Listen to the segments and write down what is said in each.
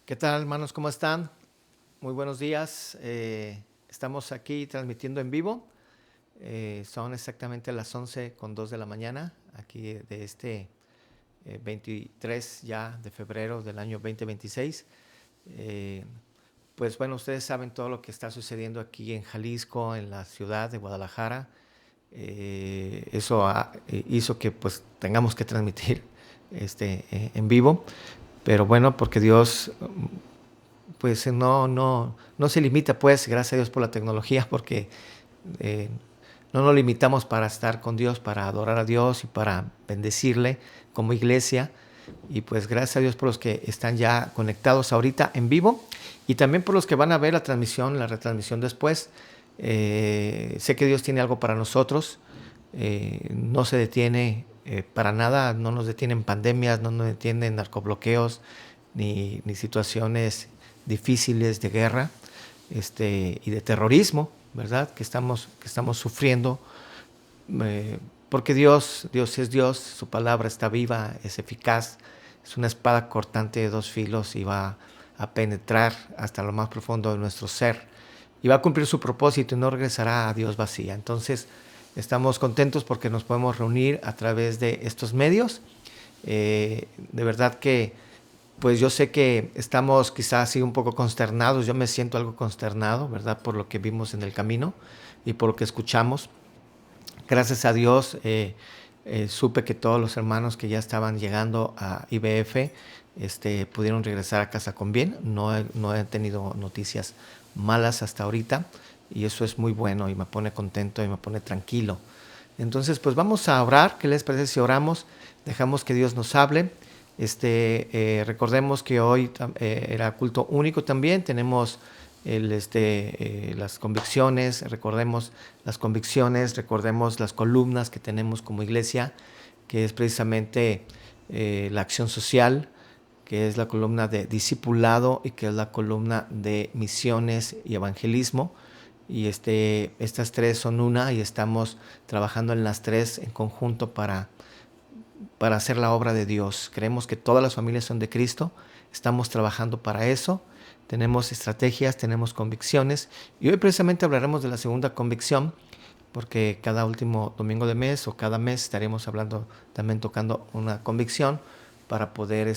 ¿Qué tal, hermanos? ¿Cómo están? Muy buenos días. Estamos aquí transmitiendo en vivo. Son exactamente las 11:02 de la mañana, aquí de este 23 ya de febrero del año 2026. Eh, pues bueno, ustedes saben todo lo que está sucediendo aquí en Jalisco, en la ciudad de Guadalajara. Eso hizo que pues tengamos que transmitir en vivo. Pero bueno, porque Dios pues no se limita, pues, gracias a Dios por la tecnología, porque eh, no nos limitamos para estar con Dios, para adorar a Dios y para bendecirle como iglesia. Y pues gracias a Dios por los que están ya conectados ahorita en vivo y también por los que van a ver la transmisión, la retransmisión después. Sé que Dios tiene algo para nosotros. No se detiene para nada, no nos detienen pandemias, no nos detienen narcobloqueos ni situaciones difíciles de guerra y de terrorismo, ¿verdad? Que estamos sufriendo, porque Dios es Dios, su palabra está viva, es eficaz, es una espada cortante de dos filos y va a penetrar hasta lo más profundo de nuestro ser y va a cumplir su propósito y no regresará a Dios vacía. Entonces, estamos contentos porque nos podemos reunir a través de estos medios. De verdad que pues yo sé que estamos quizás así un poco consternados, yo me siento algo consternado, ¿verdad? Por lo que vimos en el camino y por lo que escuchamos. Gracias a Dios supe que todos los hermanos que ya estaban llegando a IBF pudieron regresar a casa con bien. No he tenido noticias malas hasta ahorita y eso es muy bueno y me pone contento y me pone tranquilo. Entonces, pues vamos a orar. ¿Qué les parece si oramos? Dejamos que Dios nos hable. Recordemos que hoy era culto único también. Tenemos las convicciones, recordemos las convicciones, recordemos las columnas que tenemos como iglesia, que es precisamente la acción social, que es la columna de discipulado y que es la columna de misiones y evangelismo. Y estas tres son una y estamos trabajando en las tres en conjunto para hacer la obra de Dios. Creemos que todas las familias son de Cristo, estamos trabajando para eso, tenemos estrategias, tenemos convicciones y hoy precisamente hablaremos de la segunda convicción porque cada último domingo de mes o cada mes estaremos hablando, también tocando una convicción para poder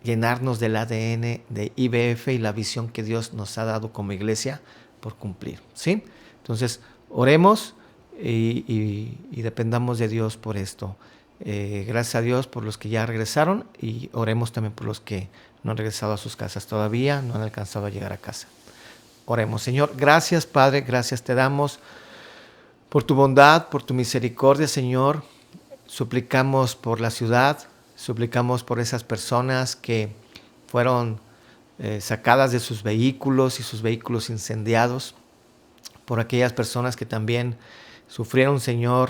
llenarnos del ADN de IBF y la visión que Dios nos ha dado como iglesia por cumplir, ¿sí? Entonces, oremos y dependamos de Dios por esto. Gracias a Dios por los que ya regresaron y oremos también por los que no han regresado a sus casas todavía, no han alcanzado a llegar a casa. Oremos. Señor, gracias Padre, gracias te damos por tu bondad, por tu misericordia, Señor. Suplicamos por la ciudad, suplicamos por esas personas que fueron sacadas de sus vehículos y sus vehículos incendiados, por aquellas personas que también sufrieron, Señor,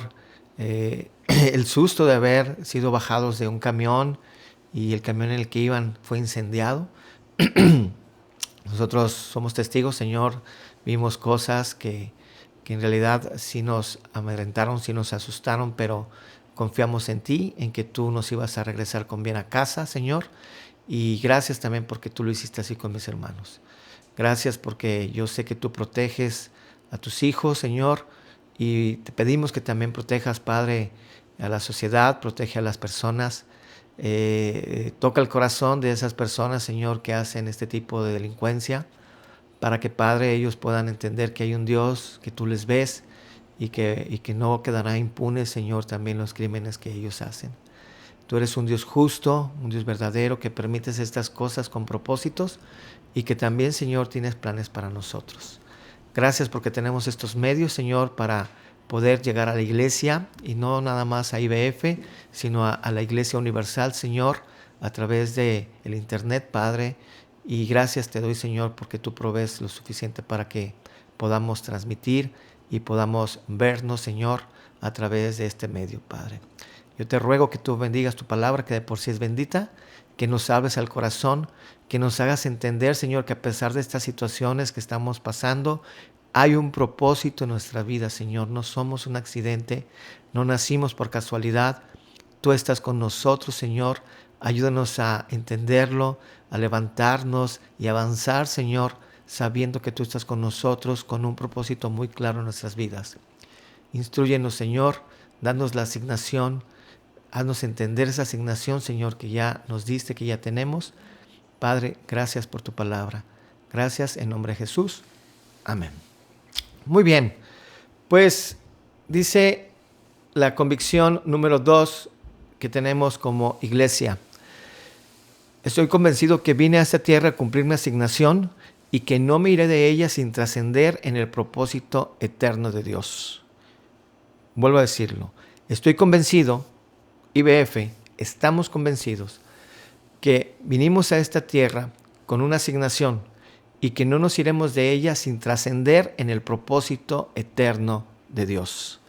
el susto de haber sido bajados de un camión y el camión en el que iban fue incendiado. Nosotros somos testigos, Señor, vimos cosas que en realidad sí nos amedrentaron, sí nos asustaron, pero confiamos en ti, en que tú nos ibas a regresar con bien a casa, Señor. Y gracias también porque tú lo hiciste así con mis hermanos. Gracias porque yo sé que tú proteges a tus hijos, Señor, y te pedimos que también protejas, Padre, a la sociedad, protege a las personas. Toca el corazón de esas personas, Señor, que hacen este tipo de delincuencia, para que, Padre, ellos puedan entender que hay un Dios, que tú les ves y que no quedará impune, Señor, también los crímenes que ellos hacen. Tú eres un Dios justo, un Dios verdadero, que permites estas cosas con propósitos y que también, Señor, tienes planes para nosotros. Gracias porque tenemos estos medios, Señor, para poder llegar a la iglesia y no nada más a IBF, sino a la iglesia universal, Señor, a través de el internet, Padre. Y gracias te doy, Señor, porque tú provees lo suficiente para que podamos transmitir y podamos vernos, Señor, a través de este medio, Padre. Yo te ruego que tú bendigas tu palabra, que de por sí es bendita, que nos hables al corazón, que nos hagas entender, Señor, que a pesar de estas situaciones que estamos pasando, hay un propósito en nuestra vida, Señor. No somos un accidente, no nacimos por casualidad. Tú estás con nosotros, Señor. Ayúdanos a entenderlo, a levantarnos y avanzar, Señor, sabiendo que tú estás con nosotros con un propósito muy claro en nuestras vidas. Instrúyenos, Señor, danos la asignación, haznos entender esa asignación, Señor, que ya nos diste, que ya tenemos. Padre, gracias por tu palabra. Gracias en nombre de Jesús. Amén. Muy bien, pues dice la convicción número 2 que tenemos como iglesia. Estoy convencido que vine a esta tierra a cumplir mi asignación y que no me iré de ella sin trascender en el propósito eterno de Dios. Vuelvo a decirlo. Estoy convencido, IBF, estamos convencidos que vinimos a esta tierra con una asignación y que no nos iremos de ella sin trascender en el propósito eterno de Dios.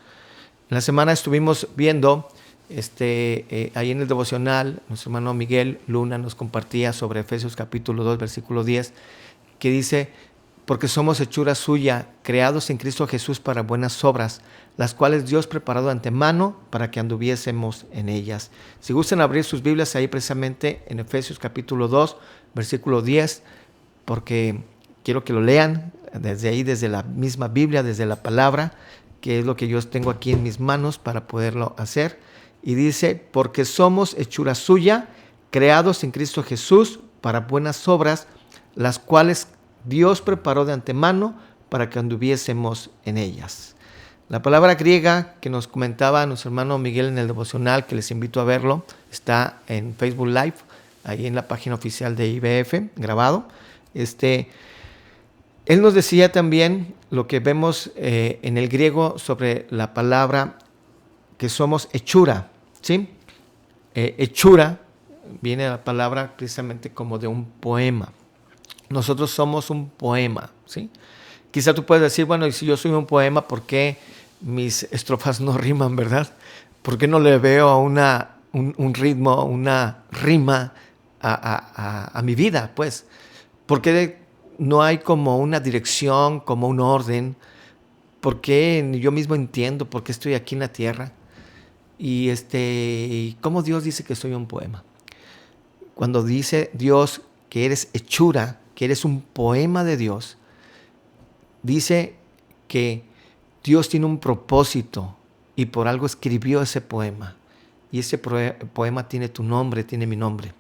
En la semana estuvimos viendo, ahí en el devocional, nuestro hermano Miguel Luna nos compartía sobre Efesios capítulo 2, versículo 10, que dice, porque somos hechura suya, creados en Cristo Jesús para buenas obras, las cuales Dios preparó de antemano para que anduviésemos en ellas. Si gustan abrir sus Biblias ahí precisamente en Efesios capítulo 2, versículo 10, porque quiero que lo lean desde ahí, desde la misma Biblia, desde la palabra, que es lo que yo tengo aquí en mis manos para poderlo hacer. Y dice, porque somos hechura suya, creados en Cristo Jesús para buenas obras, las cuales Dios preparó de antemano para que anduviésemos en ellas. La palabra griega que nos comentaba nuestro hermano Miguel en el devocional, que les invito a verlo, está en Facebook Live, ahí en la página oficial de IBF, grabado. Él nos decía también lo que vemos en el griego sobre la palabra que somos hechura, ¿sí? Hechura viene la palabra precisamente como de un poema. Nosotros somos un poema, ¿sí? Quizá tú puedes decir, bueno, y si yo soy un poema, ¿por qué mis estrofas no riman, verdad? ¿Por qué no le veo a un ritmo, una rima a mi vida, pues? ¿Por qué no hay como una dirección, como un orden? ¿Por qué yo mismo entiendo por qué estoy aquí en la tierra? Y cómo Dios dice que soy un poema. Cuando dice Dios que eres hechura, que eres un poema de Dios, dice que Dios tiene un propósito y por algo escribió ese poema. Y ese poema tiene tu nombre, tiene mi nombre.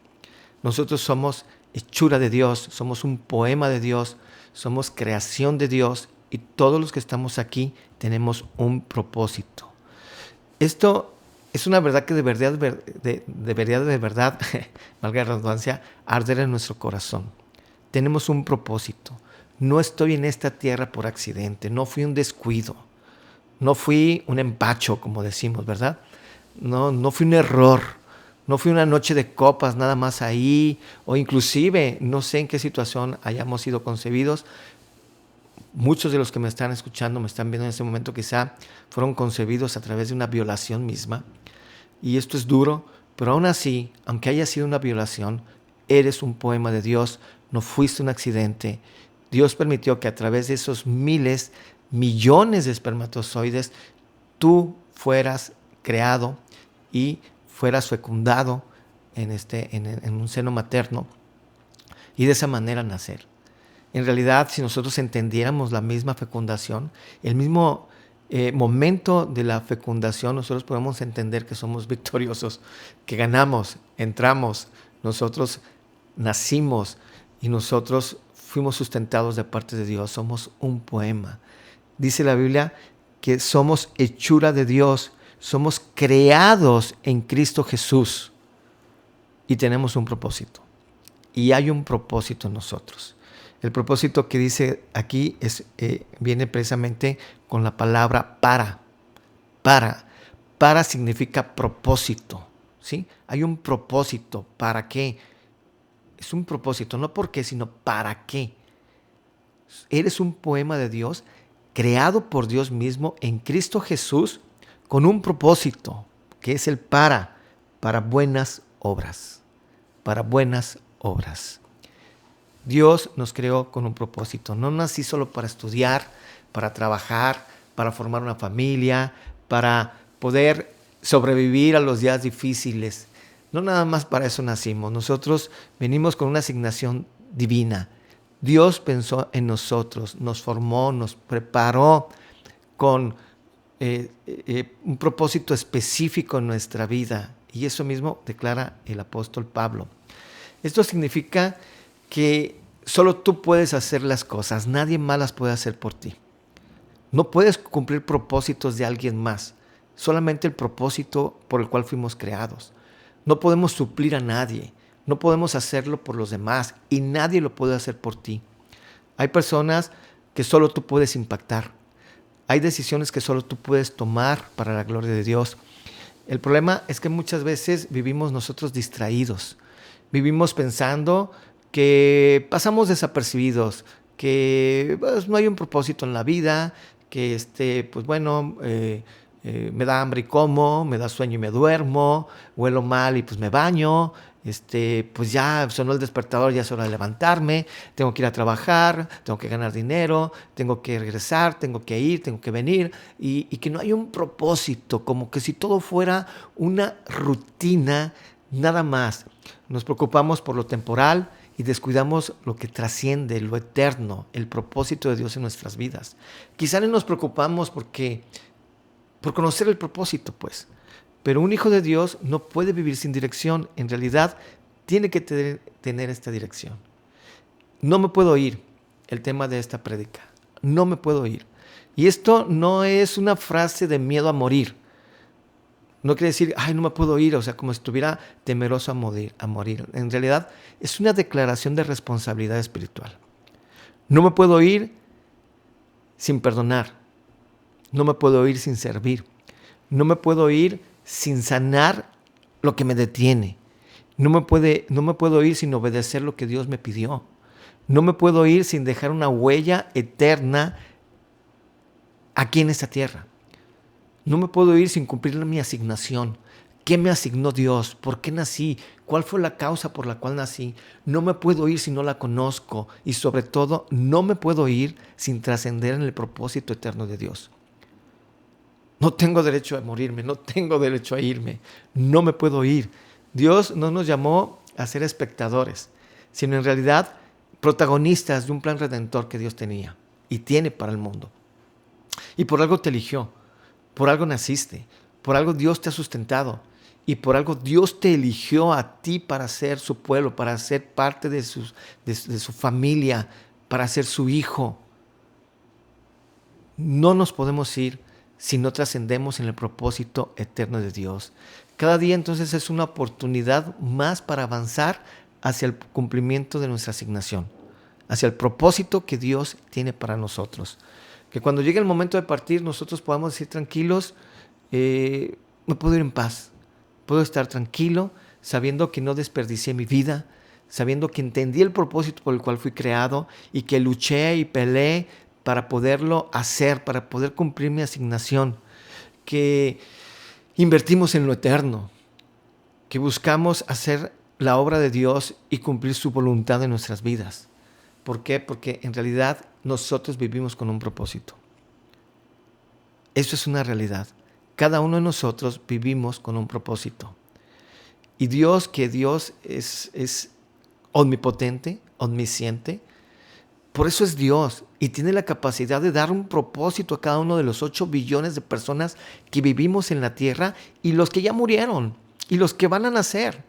Nosotros somos hechura de Dios, somos un poema de Dios, somos creación de Dios y todos los que estamos aquí tenemos un propósito. Esto es una verdad que debería de verdad, valga la redundancia, arder en nuestro corazón. Tenemos un propósito. No estoy en esta tierra por accidente, no fui un descuido, no fui un empacho, como decimos, ¿verdad? No fui un error, no fui una noche de copas nada más ahí, o inclusive no sé en qué situación hayamos sido concebidos. Muchos de los que me están escuchando, me están viendo en este momento, quizá fueron concebidos a través de una violación misma. Y esto es duro, pero aún así, aunque haya sido una violación, eres un poema de Dios, no fuiste un accidente. Dios permitió que a través de esos miles, millones de espermatozoides, tú fueras creado y fueras fecundado en un seno materno y de esa manera nacer. En realidad, si nosotros entendiéramos la misma fecundación, el mismo momento de la fecundación, nosotros podemos entender que somos victoriosos, que ganamos, entramos, nosotros nacimos y nosotros fuimos sustentados de parte de Dios. Somos un poema. Dice la Biblia que somos hechura de Dios, somos creados en Cristo Jesús y tenemos un propósito. Y hay un propósito en nosotros. El propósito que dice aquí viene precisamente con la palabra para. Para significa propósito, ¿sí? Hay un propósito. ¿Para qué? Es un propósito, no por qué, sino para qué. Eres un poema de Dios, creado por Dios mismo en Cristo Jesús, con un propósito, que es el para buenas obras. Para buenas obras. Dios nos creó con un propósito. No nací solo para estudiar, para trabajar, para formar una familia, para poder sobrevivir a los días difíciles. No nada más para eso nacimos. Nosotros venimos con una asignación divina. Dios pensó en nosotros, nos formó, nos preparó con un propósito específico en nuestra vida. Y eso mismo declara el apóstol Pablo. Esto significa que solo tú puedes hacer las cosas, nadie más las puede hacer por ti. No puedes cumplir propósitos de alguien más, solamente el propósito por el cual fuimos creados. No podemos suplir a nadie, no podemos hacerlo por los demás y nadie lo puede hacer por ti. Hay personas que solo tú puedes impactar. Hay decisiones que solo tú puedes tomar para la gloria de Dios. El problema es que muchas veces vivimos nosotros distraídos. Vivimos pensando que pasamos desapercibidos, que pues, no hay un propósito en la vida, que pues bueno, me da hambre y como, me da sueño y me duermo, huelo mal y pues me baño, pues ya sonó el despertador, ya es hora de levantarme, tengo que ir a trabajar, tengo que ganar dinero, tengo que regresar, tengo que ir, tengo que venir, y que no hay un propósito, como que si todo fuera una rutina, nada más. Nos preocupamos por lo temporal y descuidamos lo que trasciende, lo eterno, el propósito de Dios en nuestras vidas. Quizá no nos preocupamos por conocer el propósito, pues. Pero un hijo de Dios no puede vivir sin dirección. En realidad, tiene que tener esta dirección. No me puedo ir, el tema de esta prédica. No me puedo ir. Y esto no es una frase de miedo a morir. No quiere decir, ay, no me puedo ir, o sea, como si estuviera temeroso a morir. En realidad, es una declaración de responsabilidad espiritual. No me puedo ir sin perdonar. No me puedo ir sin servir. No me puedo ir sin sanar lo que me detiene. No me puedo ir sin obedecer lo que Dios me pidió. No me puedo ir sin dejar una huella eterna aquí en esta tierra. No me puedo ir sin cumplir mi asignación. ¿Qué me asignó Dios? ¿Por qué nací? ¿Cuál fue la causa por la cual nací? No me puedo ir si no la conozco. Y sobre todo, no me puedo ir sin trascender en el propósito eterno de Dios. No tengo derecho a morirme, no tengo derecho a irme. No me puedo ir. Dios no nos llamó a ser espectadores, sino en realidad protagonistas de un plan redentor que Dios tenía y tiene para el mundo. Y por algo te eligió. Por algo naciste, por algo Dios te ha sustentado y por algo Dios te eligió a ti para ser su pueblo, para ser parte de su familia, para ser su hijo. No nos podemos ir si no trascendemos en el propósito eterno de Dios. Cada día entonces es una oportunidad más para avanzar hacia el cumplimiento de nuestra asignación, hacia el propósito que Dios tiene para nosotros. Que cuando llegue el momento de partir nosotros podamos decir tranquilos, me puedo ir en paz, puedo estar tranquilo sabiendo que no desperdicié mi vida, sabiendo que entendí el propósito por el cual fui creado y que luché y peleé para poderlo hacer, para poder cumplir mi asignación, que invertimos en lo eterno, que buscamos hacer la obra de Dios y cumplir su voluntad en nuestras vidas. ¿Por qué? Porque en realidad nosotros vivimos con un propósito. Eso es una realidad. Cada uno de nosotros vivimos con un propósito. Y Dios, que Dios es omnipotente, omnisciente, por eso es Dios y tiene la capacidad de dar un propósito a cada uno de los 8 billones de personas que vivimos en la tierra y los que ya murieron y los que van a nacer.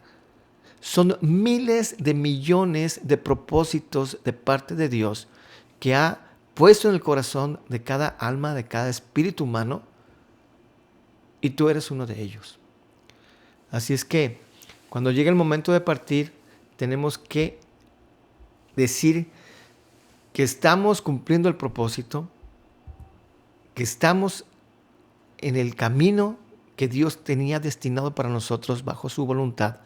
Son miles de millones de propósitos de parte de Dios que ha puesto en el corazón de cada alma, de cada espíritu humano, y tú eres uno de ellos. Así es que cuando llegue el momento de partir, tenemos que decir que estamos cumpliendo el propósito, que estamos en el camino que Dios tenía destinado para nosotros bajo su voluntad,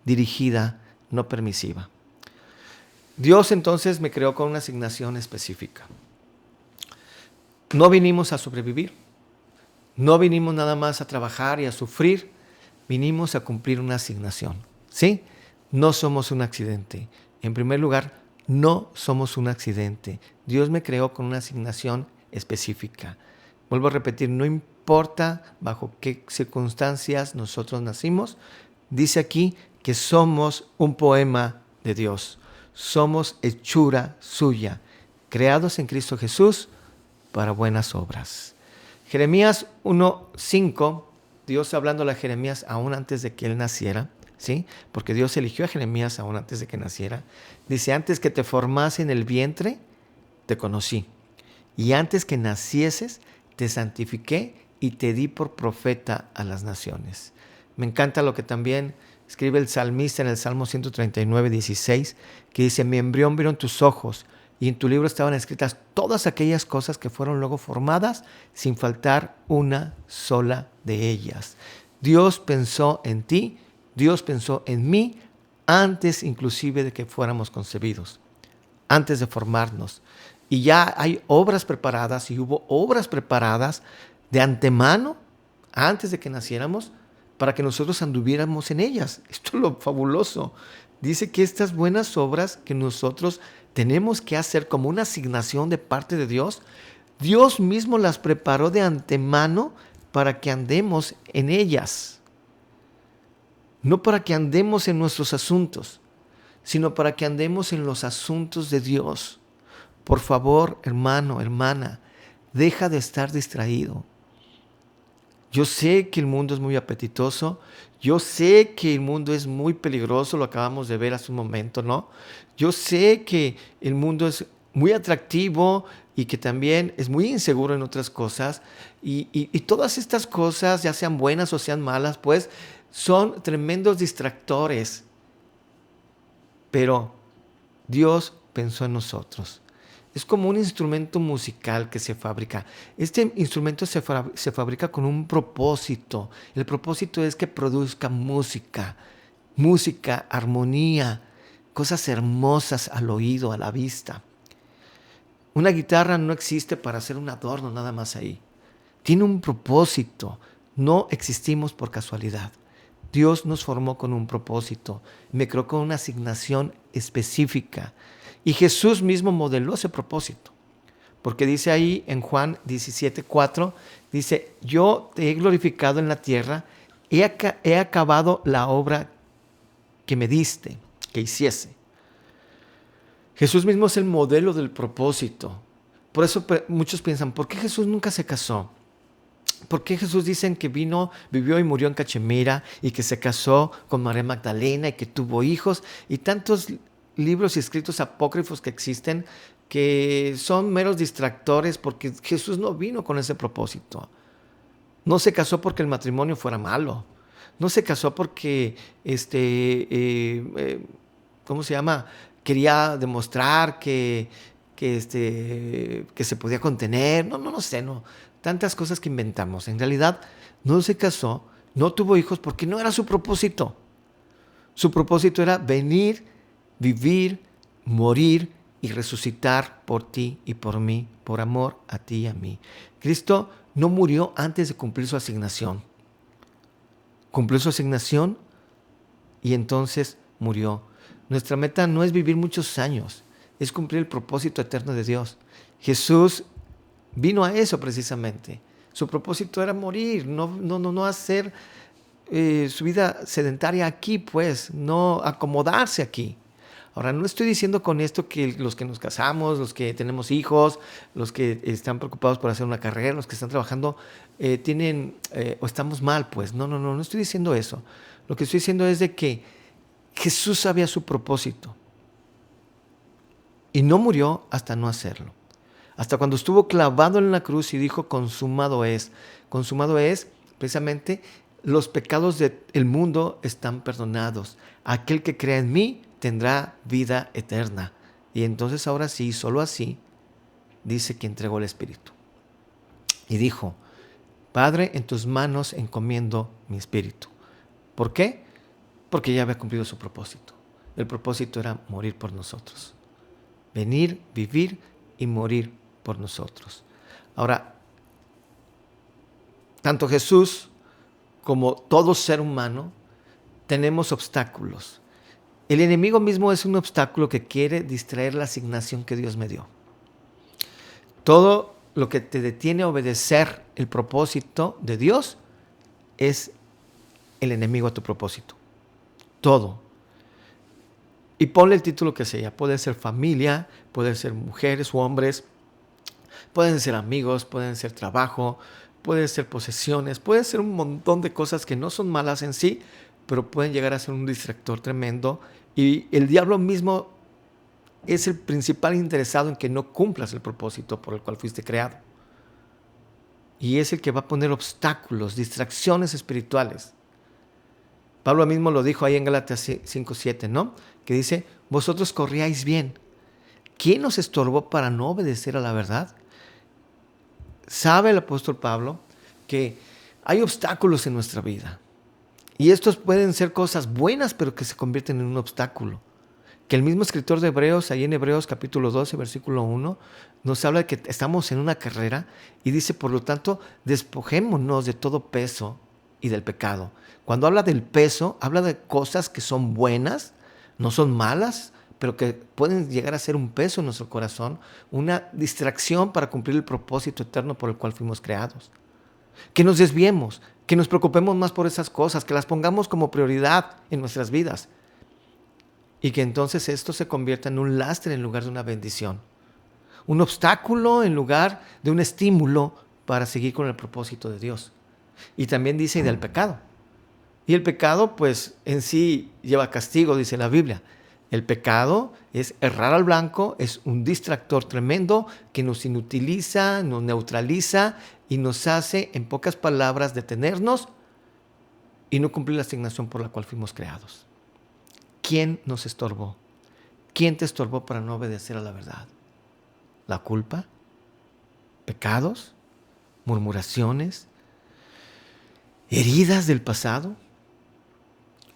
dirigida, no permisiva. Dios entonces me creó con una asignación específica. No vinimos a sobrevivir, no vinimos nada más a trabajar y a sufrir, vinimos a cumplir una asignación. ¿Sí? No somos un accidente. En primer lugar, no somos un accidente. Dios me creó con una asignación específica. Vuelvo a repetir, no importa bajo qué circunstancias nosotros nacimos, dice aquí que somos un poema de Dios. Somos hechura suya, creados en Cristo Jesús para buenas obras. Jeremías 1:5, Dios hablando a Jeremías aún antes de que él naciera, ¿sí? Porque Dios eligió a Jeremías aún antes de que naciera. Dice, antes que te formase en el vientre, te conocí. Y antes que nacieses, te santifiqué y te di por profeta a las naciones. Me encanta lo que también escribe el salmista en el Salmo 139:16, que dice, mi embrión vieron tus ojos, y en tu libro estaban escritas todas aquellas cosas que fueron luego formadas, sin faltar una sola de ellas. Dios pensó en ti, Dios pensó en mí, antes inclusive de que fuéramos concebidos, antes de formarnos. Y ya hay obras preparadas, y hubo obras preparadas de antemano, antes de que naciéramos, para que nosotros anduviéramos en ellas. Esto es lo fabuloso. Dice que estas buenas obras que nosotros tenemos que hacer como una asignación de parte de Dios, Dios mismo las preparó de antemano para que andemos en ellas. No para que andemos en nuestros asuntos, sino para que andemos en los asuntos de Dios. Por favor, hermano, hermana, deja de estar distraído. Yo sé que el mundo es muy apetitoso, yo sé que el mundo es muy peligroso, lo acabamos de ver hace un momento, ¿no? Yo sé que el mundo es muy atractivo y que también es muy inseguro en otras cosas. Y todas estas cosas, ya sean buenas o sean malas, pues son tremendos distractores. Pero Dios pensó en nosotros. Es como un instrumento musical que se fabrica. Este instrumento se fabrica con un propósito. El propósito es que produzca música, armonía, cosas hermosas al oído, a la vista. Una guitarra no existe para hacer un adorno nada más ahí. Tiene un propósito. No existimos por casualidad. Dios nos formó con un propósito. Me creó con una asignación específica. Y Jesús mismo modeló ese propósito. Porque dice ahí en Juan 17:4, dice, yo te he glorificado en la tierra, he acabado la obra que me diste, que hiciese. Jesús mismo es el modelo del propósito. Por eso muchos piensan, ¿por qué Jesús nunca se casó? ¿Por qué Jesús dicen que vino, vivió y murió en Cachemira y que se casó con María Magdalena y que tuvo hijos y tantos libros y escritos apócrifos que existen que son meros distractores porque Jesús no vino con ese propósito? No se casó porque el matrimonio fuera malo. No se casó porque, ¿cómo se llama? Quería demostrar que se podía contener. No sé, no. Tantas cosas que inventamos. En realidad, no se casó, no tuvo hijos porque no era su propósito. Su propósito era venir, vivir, morir y resucitar por ti y por mí, por amor a ti y a mí. Cristo no murió antes de cumplir su asignación. Cumplió su asignación y entonces murió. Nuestra meta no es vivir muchos años, es cumplir el propósito eterno de Dios. Jesús vino a eso precisamente. Su propósito era morir, no hacer su vida sedentaria aquí, pues, no acomodarse aquí. Ahora, no estoy diciendo con esto que los que nos casamos, los que tenemos hijos, los que están preocupados por hacer una carrera, los que están trabajando, o estamos mal, pues. No estoy diciendo eso. Lo que estoy diciendo es de que Jesús sabía su propósito y no murió hasta no hacerlo. Hasta cuando estuvo clavado en la cruz y dijo, consumado es. Consumado es, precisamente, los pecados del mundo están perdonados. Aquel que crea en mí tendrá vida eterna. Y entonces ahora sí, solo así, dice que entregó el Espíritu. Y dijo, Padre, en tus manos encomiendo mi espíritu. ¿Por qué? Porque ya había cumplido su propósito. El propósito era morir por nosotros. Venir, vivir y morir por nosotros. Ahora, tanto Jesús como todo ser humano tenemos obstáculos. El enemigo mismo es un obstáculo que quiere distraer la asignación que Dios me dio. Todo lo que te detiene a obedecer el propósito de Dios es el enemigo a tu propósito. todo. Y ponle el título que sea. Puede ser familia, puede ser mujeres u hombres, pueden ser amigos, pueden ser trabajo, pueden ser posesiones, puede ser un montón de cosas que no son malas en sí, pero pueden llegar a ser un distractor tremendo. Y el diablo mismo es el principal interesado en que no cumplas el propósito por el cual fuiste creado. Y es el que va a poner obstáculos, distracciones espirituales. Pablo mismo lo dijo ahí en Gálatas 5:7, ¿no? Que dice, vosotros corríais bien. ¿Quién os estorbó para no obedecer a la verdad? Sabe el apóstol Pablo que hay obstáculos en nuestra vida. Y estos pueden ser cosas buenas, pero que se convierten en un obstáculo. Que el mismo escritor de Hebreos, ahí en Hebreos capítulo 12, versículo 1, nos habla de que estamos en una carrera y dice, por lo tanto, despojémonos de todo peso y del pecado. Cuando habla del peso, habla de cosas que son buenas, no son malas, pero que pueden llegar a ser un peso en nuestro corazón, una distracción para cumplir el propósito eterno por el cual fuimos creados. Que nos desviemos, que nos preocupemos más por esas cosas, que las pongamos como prioridad en nuestras vidas. Y que entonces esto se convierta en un lastre en lugar de una bendición. Un obstáculo en lugar de un estímulo para seguir con el propósito de Dios. Y también dice, y del pecado. Y el pecado, pues, en sí lleva castigo, dice la Biblia. El pecado es errar al blanco, es un distractor tremendo que nos inutiliza, nos neutraliza y nos hace, en pocas palabras, detenernos y no cumplir la asignación por la cual fuimos creados. ¿Quién nos estorbó? ¿Quién te estorbó para no obedecer a la verdad? ¿La culpa? ¿Pecados? ¿Murmuraciones? ¿Heridas del pasado?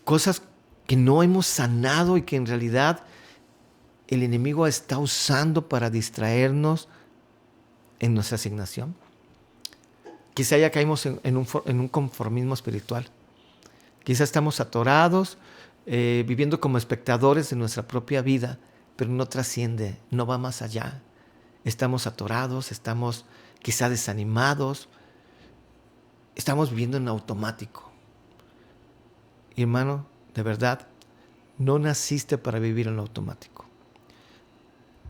¿Cosas que no hemos sanado y que en realidad el enemigo está usando para distraernos en nuestra asignación? Quizá ya caímos en un conformismo espiritual. Quizá estamos atorados, viviendo como espectadores de nuestra propia vida, pero no trasciende, no va más allá. Estamos atorados, estamos quizá desanimados, estamos viviendo en automático. Y hermano, de verdad, no naciste para vivir en lo automático.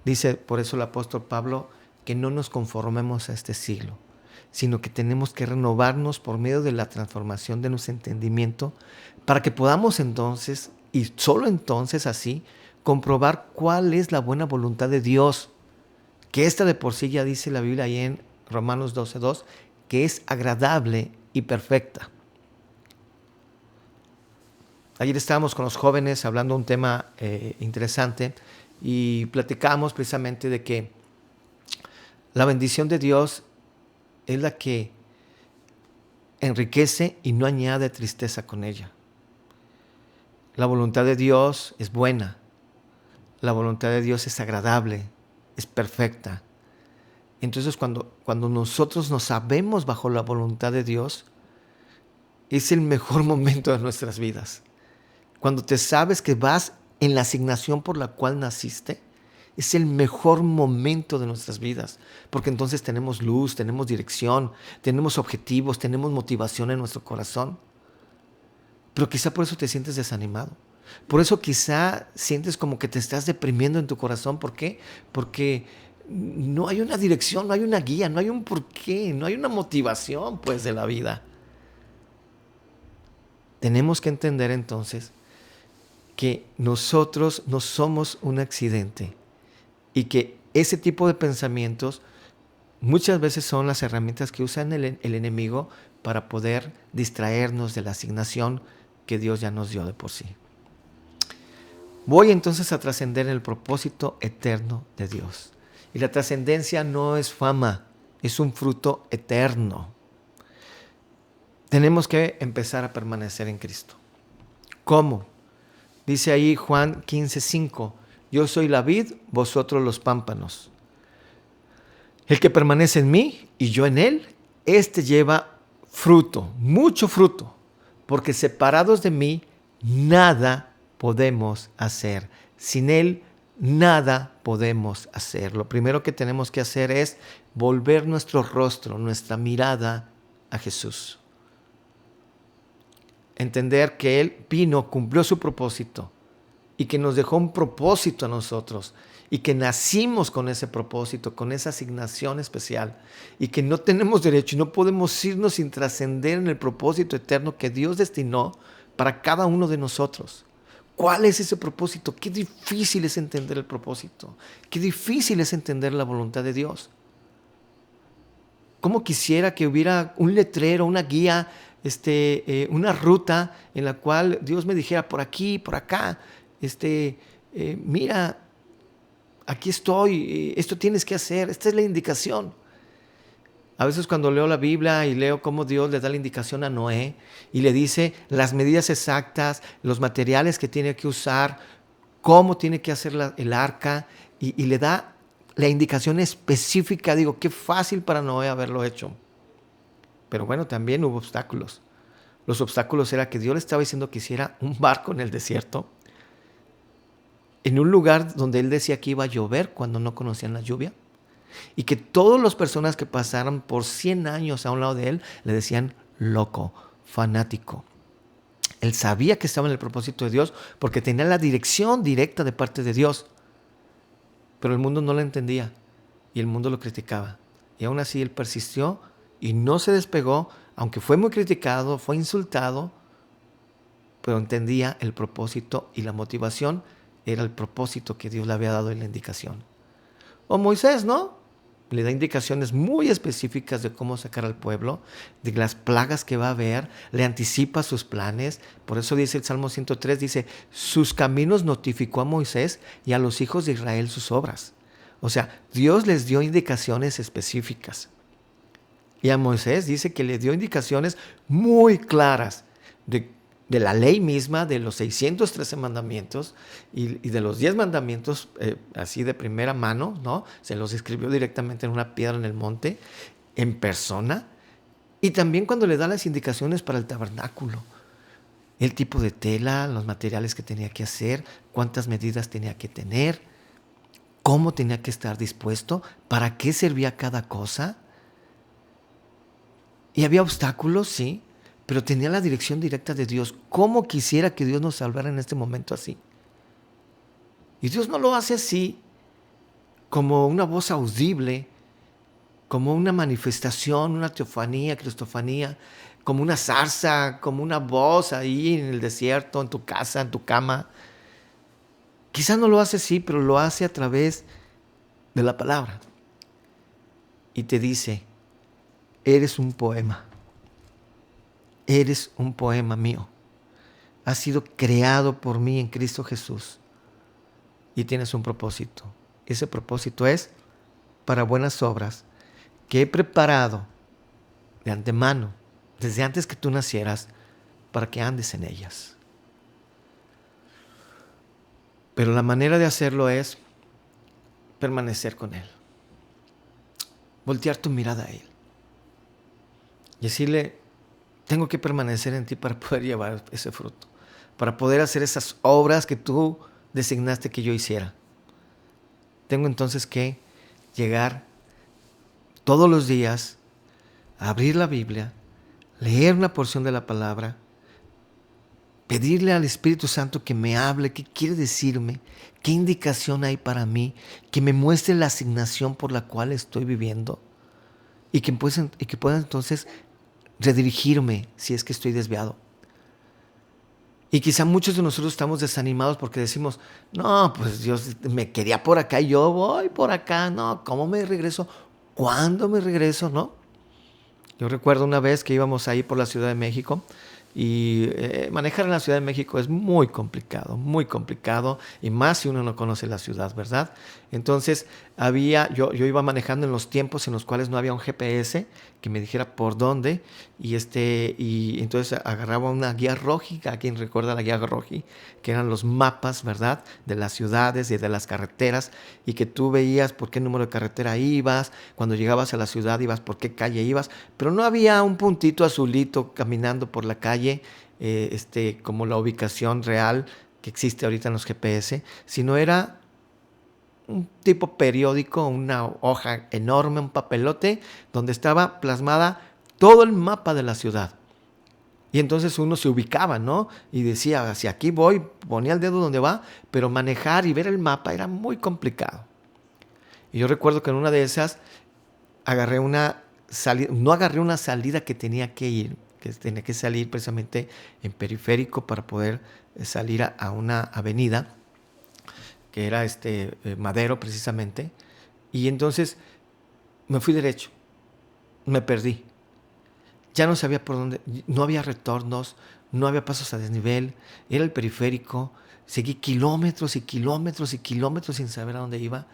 Dice por eso el apóstol Pablo que no nos conformemos a este siglo, sino que tenemos que renovarnos por medio de la transformación de nuestro entendimiento para que podamos entonces, y solo entonces así, comprobar cuál es la buena voluntad de Dios, que esta de por sí ya dice la Biblia ahí en Romanos 12:2, que es agradable y perfecta. Ayer estábamos con los jóvenes hablando un tema interesante y platicamos precisamente de que la bendición de Dios es la que enriquece y no añade tristeza con ella. La voluntad de Dios es buena. La voluntad de Dios es agradable, es perfecta. Entonces cuando nosotros nos sabemos bajo la voluntad de Dios, es el mejor momento de nuestras vidas. Cuando te sabes que vas en la asignación por la cual naciste, es el mejor momento de nuestras vidas, porque entonces tenemos luz, tenemos dirección, tenemos objetivos, tenemos motivación en nuestro corazón. Pero quizá por eso te sientes desanimado. Por eso quizá sientes como que te estás deprimiendo en tu corazón. ¿Por qué? Porque no hay una dirección, no hay una guía, no hay un porqué, no hay una motivación pues de la vida. Tenemos que entender entonces que nosotros no somos un accidente y que ese tipo de pensamientos muchas veces son las herramientas que usa el enemigo para poder distraernos de la asignación que Dios ya nos dio de por sí. Voy entonces a trascender en el propósito eterno de Dios. Y la trascendencia no es fama, es un fruto eterno. Tenemos que empezar a permanecer en Cristo. ¿Cómo? Dice ahí Juan 15:5, yo soy la vid, vosotros los pámpanos. El que permanece en mí y yo en él, este lleva fruto, mucho fruto, porque separados de mí, nada podemos hacer. Sin él, nada podemos hacer. Lo primero que tenemos que hacer es volver nuestro rostro, nuestra mirada a Jesús. entender que Él vino, cumplió su propósito y que nos dejó un propósito a nosotros y que nacimos con ese propósito, con esa asignación especial y que no tenemos derecho y no podemos irnos sin trascender en el propósito eterno que Dios destinó para cada uno de nosotros. ¿Cuál es ese propósito? Qué difícil es entender el propósito. Qué difícil es entender la voluntad de Dios. ¿Cómo quisiera que hubiera un letrero, una guía, una ruta en la cual Dios me dijera por aquí, por acá, mira, aquí estoy, esto tienes que hacer, esta es la indicación. A veces cuando leo la Biblia y leo cómo Dios le da la indicación a Noé y le dice las medidas exactas, los materiales que tiene que usar, cómo tiene que hacer el arca y le da la indicación específica, digo, qué fácil para Noé haberlo hecho. Pero bueno, también hubo obstáculos. Los obstáculos era que Dios le estaba diciendo que hiciera un barco en el desierto, en un lugar donde él decía que iba a llover cuando no conocían la lluvia, y que todas las personas que pasaran por 100 años a un lado de él le decían loco, fanático. Él sabía que estaba en el propósito de Dios porque tenía la dirección directa de parte de Dios, pero el mundo no lo entendía y el mundo lo criticaba. Y aún así él persistió y no se despegó, aunque fue muy criticado, fue insultado, pero entendía el propósito y la motivación era el propósito que Dios le había dado en la indicación. O Moisés, ¿no? Le da indicaciones muy específicas de cómo sacar al pueblo, de las plagas que va a haber, le anticipa sus planes. Por eso dice el Salmo 103, dice, sus caminos notificó a Moisés y a los hijos de Israel sus obras. O sea, Dios les dio indicaciones específicas. Y a Moisés dice que le dio indicaciones muy claras de la ley misma, de los 613 mandamientos y de los 10 mandamientos, así de primera mano, ¿no? Se los escribió directamente en una piedra en el monte, en persona. Y también cuando le da las indicaciones para el tabernáculo, el tipo de tela, los materiales que tenía que hacer, cuántas medidas tenía que tener, cómo tenía que estar dispuesto, para qué servía cada cosa. Y había obstáculos, sí, pero tenía la dirección directa de Dios. ¿Cómo quisiera que Dios nos salvara en este momento así? Y Dios no lo hace así, como una voz audible, como una manifestación, una teofanía, cristofanía, como una zarza, como una voz ahí en el desierto, en tu casa, en tu cama. Quizás no lo hace así, pero lo hace a través de la palabra. Y te dice, eres un poema. Eres un poema mío. Has sido creado por mí en Cristo Jesús. Y tienes un propósito. Ese propósito es para buenas obras que he preparado de antemano, desde antes que tú nacieras, para que andes en ellas. Pero la manera de hacerlo es permanecer con Él. Voltear tu mirada a Él. Y decirle, tengo que permanecer en ti para poder llevar ese fruto, para poder hacer esas obras que tú designaste que yo hiciera. Tengo entonces que llegar todos los días a abrir la Biblia, leer una porción de la palabra, pedirle al Espíritu Santo que me hable, qué quiere decirme, qué indicación hay para mí, que me muestre la asignación por la cual estoy viviendo y que pueda entonces redirigirme si es que estoy desviado. Y quizá muchos de nosotros estamos desanimados porque decimos, no, pues Dios me quería por acá y yo voy por acá, no, ¿cómo me regreso? ¿Cuándo me regreso? ¿No? Yo recuerdo una vez que íbamos ahí por la Ciudad de México y manejar en la Ciudad de México es muy complicado y más si uno no conoce la ciudad, ¿verdad? Entonces yo iba manejando en los tiempos en los cuales no había un GPS que me dijera por dónde y entonces agarraba una guía roji, a quien recuerda la guía roji, que eran los mapas, ¿verdad? De las ciudades y de las carreteras y que tú veías por qué número de carretera ibas, cuando llegabas a la ciudad ibas por qué calle ibas, pero no había un puntito azulito caminando por la calle, como la ubicación real que existe ahorita en los GPS, sino era un tipo periódico, una hoja enorme, un papelote, donde estaba plasmada todo el mapa de la ciudad. Y entonces uno se ubicaba, ¿no? Y decía, hacia aquí voy, ponía el dedo donde va, pero manejar y ver el mapa era muy complicado. Y yo recuerdo que en una de esas agarré una salida, no agarré una salida que tenía que ir, que tenía que salir precisamente en periférico para poder salir a una avenida, que era Madero precisamente. Y entonces me fui derecho, me perdí. Ya no sabía por dónde, no había retornos, no había pasos a desnivel, era el periférico, seguí kilómetros y kilómetros y kilómetros sin saber a dónde iba.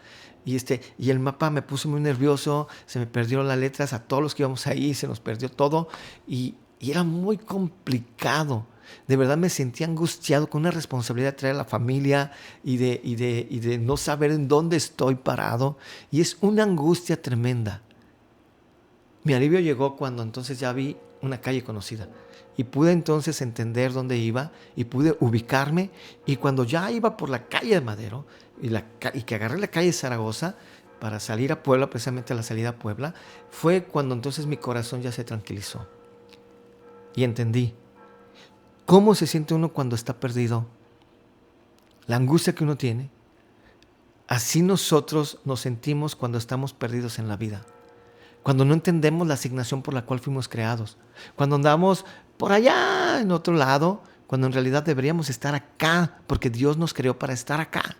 Y el mapa me puso muy nervioso, se me perdieron las letras, a todos los que íbamos ahí se nos perdió todo y era muy complicado. De verdad me sentía angustiado con una responsabilidad de traer a la familia y de no saber en dónde estoy parado. Y es una angustia tremenda. Mi alivio llegó cuando entonces ya vi una calle conocida y pude entonces entender dónde iba y pude ubicarme, y cuando ya iba por la calle de Madero y que agarré la calle de Zaragoza para salir a Puebla, precisamente a la salida a Puebla, fue cuando entonces mi corazón ya se tranquilizó y entendí cómo se siente uno cuando está perdido, la angustia que uno tiene. Así nosotros nos sentimos cuando estamos perdidos en la vida. Cuando no entendemos la asignación por la cual fuimos creados, cuando andamos por allá en otro lado, cuando en realidad deberíamos estar acá, porque Dios nos creó para estar acá.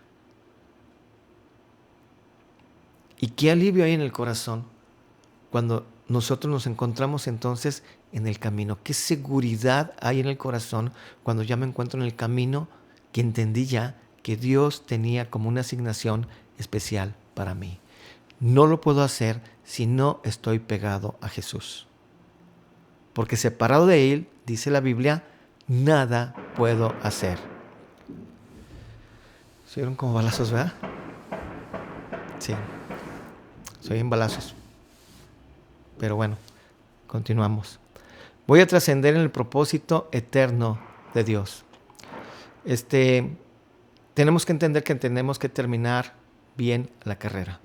Y qué alivio hay en el corazón cuando nosotros nos encontramos entonces en el camino. Qué seguridad hay en el corazón cuando ya me encuentro en el camino, que entendí ya que Dios tenía como una asignación especial para mí. No lo puedo hacer si no estoy pegado a Jesús. Porque separado de Él, dice la Biblia, nada puedo hacer. ¿Se oyeron como balazos, verdad? Sí, se oyen balazos. Pero bueno, continuamos. Voy a trascender en el propósito eterno de Dios. Tenemos que entender que tenemos que terminar bien la carrera.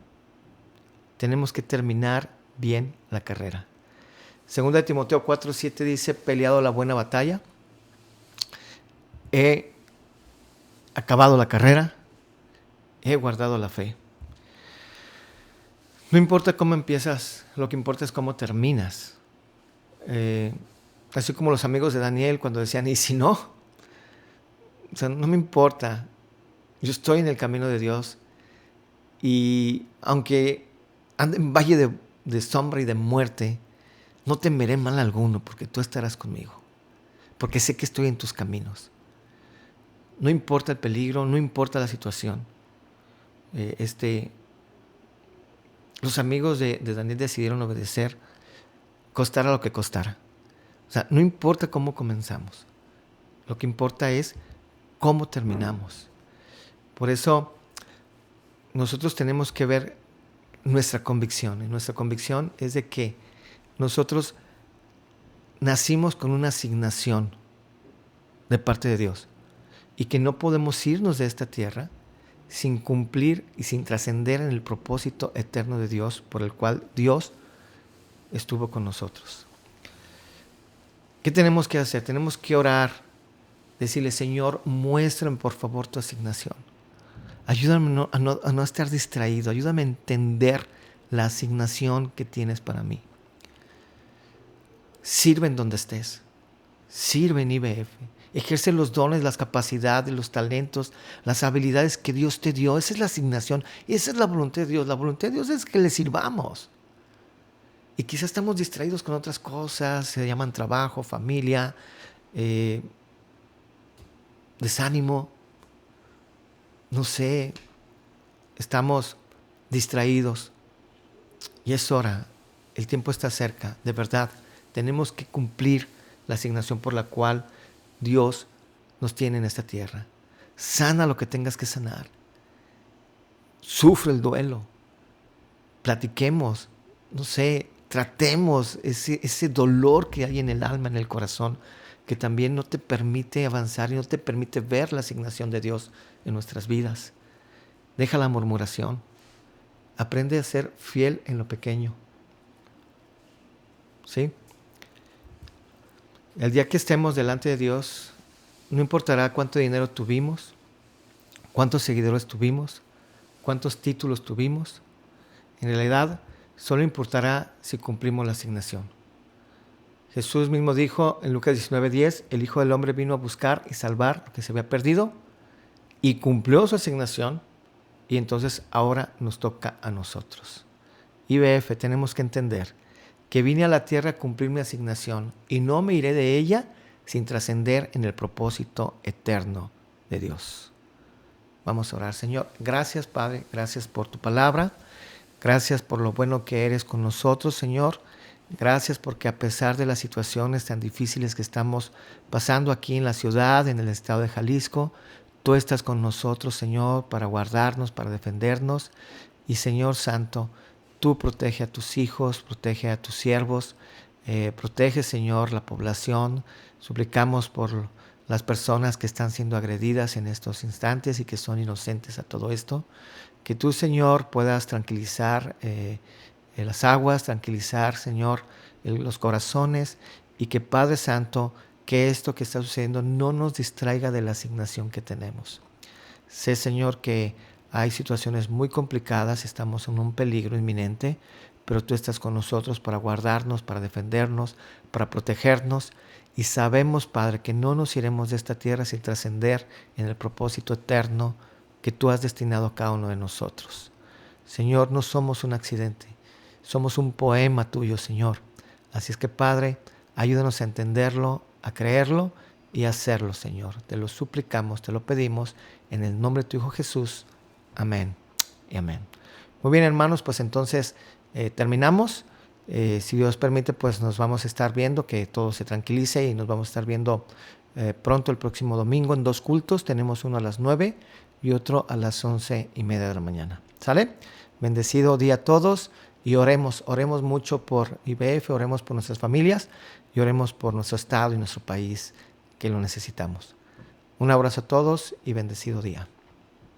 Tenemos que terminar bien la carrera. Segunda de Timoteo 4:7 dice, peleado la buena batalla, he acabado la carrera, he guardado la fe. No importa cómo empiezas, lo que importa es cómo terminas. Así como los amigos de Daniel cuando decían, ¿y si no? O sea, no me importa, yo estoy en el camino de Dios y aunque ande en valle de sombra y de muerte, no temeré mal alguno porque tú estarás conmigo, porque sé que estoy en tus caminos. No importa el peligro, no importa la situación. Los amigos de Daniel decidieron obedecer, costara lo que costara. O sea, no importa cómo comenzamos, lo que importa es cómo terminamos. Por eso nosotros tenemos que ver nuestra convicción. Y nuestra convicción es de que nosotros nacimos con una asignación de parte de Dios y que no podemos irnos de esta tierra sin cumplir y sin trascender en el propósito eterno de Dios por el cual Dios estuvo con nosotros. ¿Qué tenemos que hacer? Tenemos que orar, decirle, Señor, muéstrame por favor tu asignación. Ayúdame a no estar distraído, ayúdame a entender la asignación que tienes para mí. Sirve en donde estés, sirve en IBF, ejerce los dones, las capacidades, los talentos, las habilidades que Dios te dio. Esa es la asignación, esa es la voluntad de Dios. La voluntad de Dios es que le sirvamos. Y quizás estamos distraídos con otras cosas, se llaman trabajo, familia, desánimo, no sé, estamos distraídos. Y es hora, el tiempo está cerca, de verdad, tenemos que cumplir la asignación por la cual Dios nos tiene en esta tierra. Sana lo que tengas que sanar. Sufre el duelo. Platiquemos, no sé, tratemos ese dolor que hay en el alma, en el corazón, que también no te permite avanzar y no te permite ver la asignación de Dios en nuestras vidas. Deja la murmuración. Aprende a ser fiel en lo pequeño. ¿Sí? El día que estemos delante de Dios, no importará cuánto dinero tuvimos, cuántos seguidores tuvimos, cuántos títulos tuvimos. En realidad, solo importará si cumplimos la asignación. Jesús mismo dijo en Lucas 19:10, el Hijo del Hombre vino a buscar y salvar lo que se había perdido y cumplió su asignación, y entonces ahora nos toca a nosotros. IBF, tenemos que entender que vine a la tierra a cumplir mi asignación y no me iré de ella sin trascender en el propósito eterno de Dios. Vamos a orar. Señor, gracias Padre, gracias por tu palabra, gracias por lo bueno que eres con nosotros, Señor. Gracias porque a pesar de las situaciones tan difíciles que estamos pasando aquí en la ciudad, en el estado de Jalisco, tú estás con nosotros, Señor, para guardarnos, para defendernos. Y Señor Santo, tú protege a tus hijos, protege a tus siervos, protege, Señor, la población. Suplicamos por las personas que están siendo agredidas en estos instantes y que son inocentes a todo esto. Que tú, Señor, puedas tranquilizar las aguas, tranquilizar, Señor, los corazones, y que, Padre Santo, que esto que está sucediendo no nos distraiga de la asignación que tenemos. Sé, Señor, que hay situaciones muy complicadas, estamos en un peligro inminente, pero tú estás con nosotros para guardarnos, para defendernos, para protegernos, y sabemos, Padre, que no nos iremos de esta tierra sin trascender en el propósito eterno que tú has destinado a cada uno de nosotros. Señor, no somos un accidente, somos un poema tuyo, Señor. Así es que, Padre, ayúdanos a entenderlo, a creerlo y a hacerlo, Señor. Te lo suplicamos, te lo pedimos, en el nombre de tu Hijo Jesús. Amén y amén. Muy bien, hermanos, pues entonces terminamos. Si Dios permite, pues nos vamos a estar viendo, que todo se tranquilice, y nos vamos a estar viendo pronto el próximo domingo en 2 cultos. Tenemos uno a las 9 y otro a las 11:30 de la mañana. ¿Sale? Bendecido día a todos, y oremos mucho por IBF, oremos por nuestras familias y oremos por nuestro estado y nuestro país, que lo necesitamos. Un abrazo a todos y bendecido día.